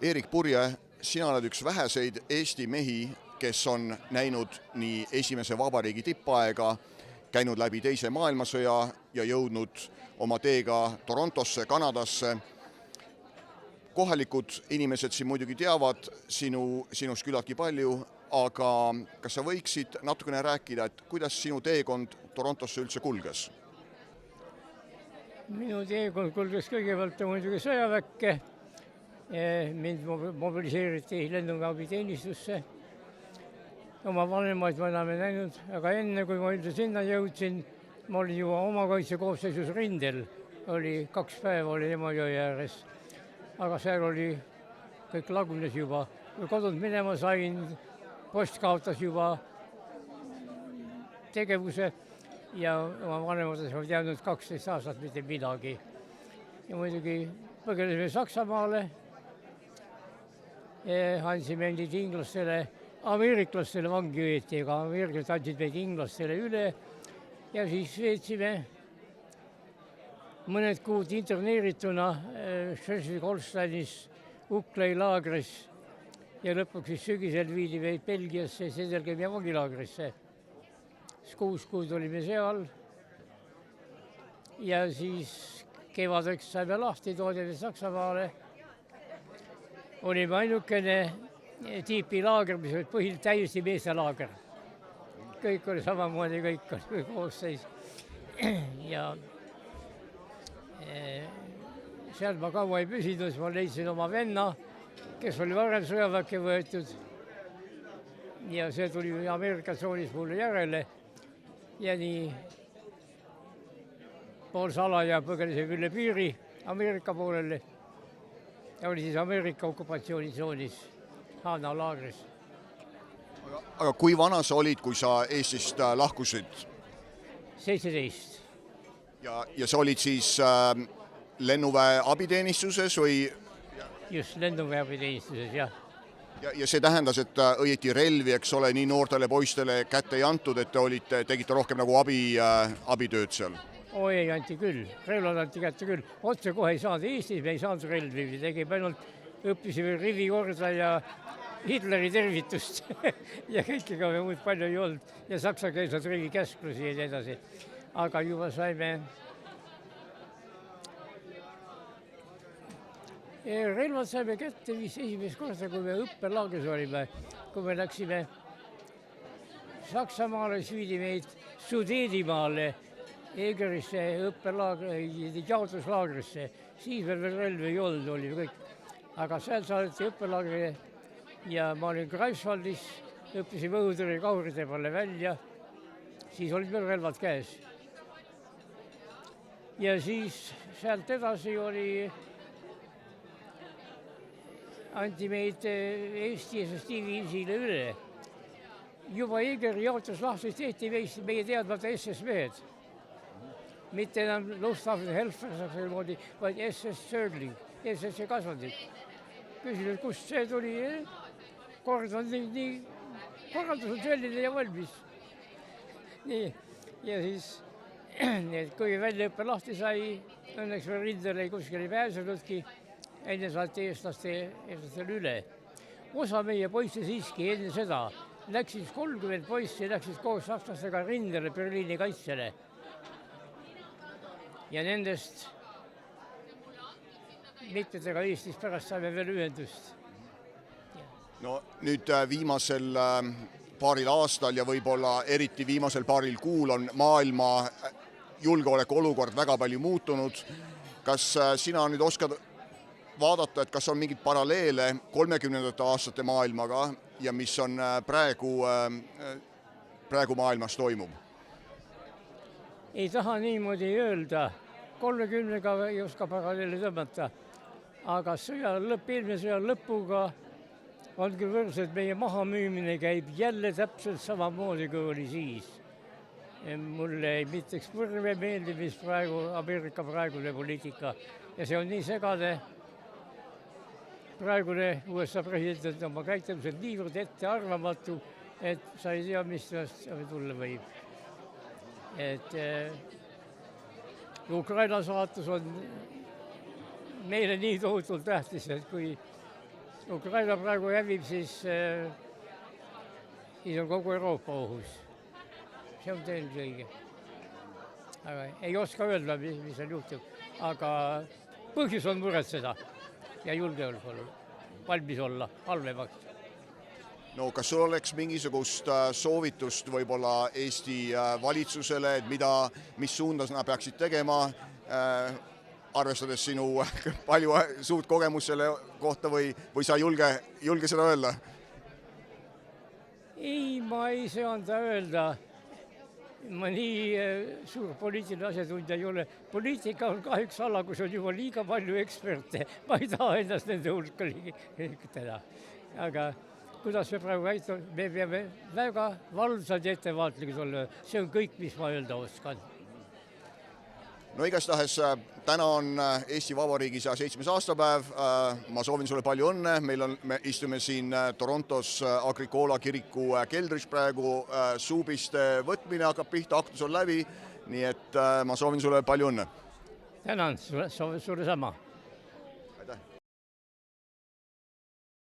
Erik Purje, sina oled üks väheseid Eesti mehi, kes on näinud nii esimese vabariigi tippaega, käinud läbi teise maailmasõja ja jõudnud oma teega Torontosse, Kanadasse. Kohalikud inimesed siin muidugi teavad sinust küllaltki palju, aga kas sa võiksid natukene rääkida, et kuidas sinu teekond Torontosse üldse kulges? Minu teekond kulges kõigepealt muidugi sõjaväkke. Mind mobiliseeriti lennuväeabiteenistusse. Oma vanemaid ma enam ei näinud, aga enne kui ma üldse sinna jõudsin, ma olin juba oma kaitsekoosseisus rindel. 2 päeva oli Emajõe ääres. Aga seal oli, kõik lagunes juba. Kui kodud minema sain, post kaotas juba tegevuse ja oma vanemates on jäänud 12 aastat mitte midagi. Ja muidugi põgenesime Saksamaale, andsime endid inglastele, ameeriklastele vangi veeti, aga ameeriklased andsid meid inglastele üle ja siis veetsime mõned kuud interneerituna Schleswig-Holsteinis Uckley laagris ja lõpuks siis sügisel viidi meid Belgiasse Sedelgemi vangilaagrisse. 6 kuud olime seal ja siis kevadeks saime lahti, toodime Saksamaale. Olime ainukene tiipi laager, mis oli põhiliselt täiesti meeste laager. Kõik oli samamoodi, kõik oli koosseis. Ja seal ma kaua ei püsinud, ma leidsin oma venna, kes oli varem sõjaväkke võetud. Ja see tuli Ameerika tsoonis mulle järele. Ja nii pool salaja põgenesime üle piiri Ameerika poolele. Ja oli siis Ameerika okupatsioonitsoonis Hana laagris. Aga kui vana sa olid, kui sa Eestist lahkusid? 17. Ja sa olid siis lennuväe abiteenistuses või? Just lennuväe abiteenistuses, jah. Ja see tähendas, et õieti relvi, eks ole, nii noortele poistele kätte ei antud, et tegite rohkem nagu abitööd seal? Ei anti küll, relvad anti kätte küll. Otse kohe ei saanud Eestis, me ei saanud relvi, tegime ainult õppisime rivikorda ja Hitleri tervitust ja kõikega me muud palju ei olnud ja saksakeelsed riigikäsklusi ja nii edasi. Aga juba saime relvad saime kätte esimest korda, kui me õppelaagris olime, kui me läksime Saksamaale, siis viidi meid Sudeedimaale, Egerisse jaotuslaagrisse, siis veel relvi ei olnud, oli kõik. Aga seal saadeti õppelaagrile ja ma olin Greifswaldis, õppisime õhutõrje kauride peale välja, siis olid meil relvad käes. Ja siis sealt edasi anti meid Eesti SSD-viisile üle. Juba Egeri jaotuslahtis tehti meie teadmata SS-mehed. Mitte enam Luftwaffe Helfer, vaid SS Sögling, SS kasvandid. Küsinud, kust see tuli? Kord on nii korraldus on selline ja valmis. Nii, ja siis, kui väljaõppe lahti sai, õnneks veel rindele kuskil ei pääsenudki, enne saati eestlastele üle. Osa meie poisse siiski enne seda läksid 30 poissi, läksid koos sakslastega rindele Berliini kaitsele. Ja nendest mitmetega Eestis pärast saime veel ühendust. No nüüd viimasel paaril aastal ja võib-olla eriti viimasel paaril kuul on maailma julgeoleku olukord väga palju muutunud. Kas sina nüüd oskad vaadata, et kas on mingid paralleele 30. aastate maailmaga ja mis on praegu maailmas toimub? Ei taha niimoodi öelda. 30-ga ei oska paralleele tõmmata. Aga eelmine sõja lõpuga on küll võrdselt meie mahamüümine käib jälle täpselt samamoodi, kui oli siis. Mulle ei miteks põrve meeldib, mis Ameerika praegune poliitika. Ja see on nii segane. Praegune USA president oma käitumisel niivõrd ette arvamatu, et sa ei tea, mis tulla võib. Ukraina saatus on meile nii tohutult tähtis, et kui Ukraina praegu hävib, siis on kogu Euroopa ohus. See on tõenäoliselt õige. Aga ei oska öelda, mis seal juhtub. Aga põhjus on muretseda ja julgeolek olla, valmis olla, halvemaks. No kas sul oleks mingisugust soovitust võib-olla Eesti valitsusele, et mis suundas nad peaksid tegema, arvestades sinu palju suurt kogemust selle kohta või sa julge seda öelda? Ei, ma ei saa anda öelda. Ma nii suur poliitiline asjatundja ei ole. Poliitika on kahjuks ala, kus on juba liiga palju eksperte. Ma ei taha ennast nende hulka liigitada. Aga kuidas me praegu väitame, me peame väga valvsad ja ettevaatlikud olla. See on kõik, mis ma öelda oskan. No igastahes täna on Eesti Vabariigi 107. aastapäev. Ma soovin sulle palju õnne. Me istume siin Torontos Agricola kiriku keldris praegu. Suupiste võtmine hakkab pihta, aktus on läbi. Nii et ma soovin sulle palju õnne. Tänan, sulle sama.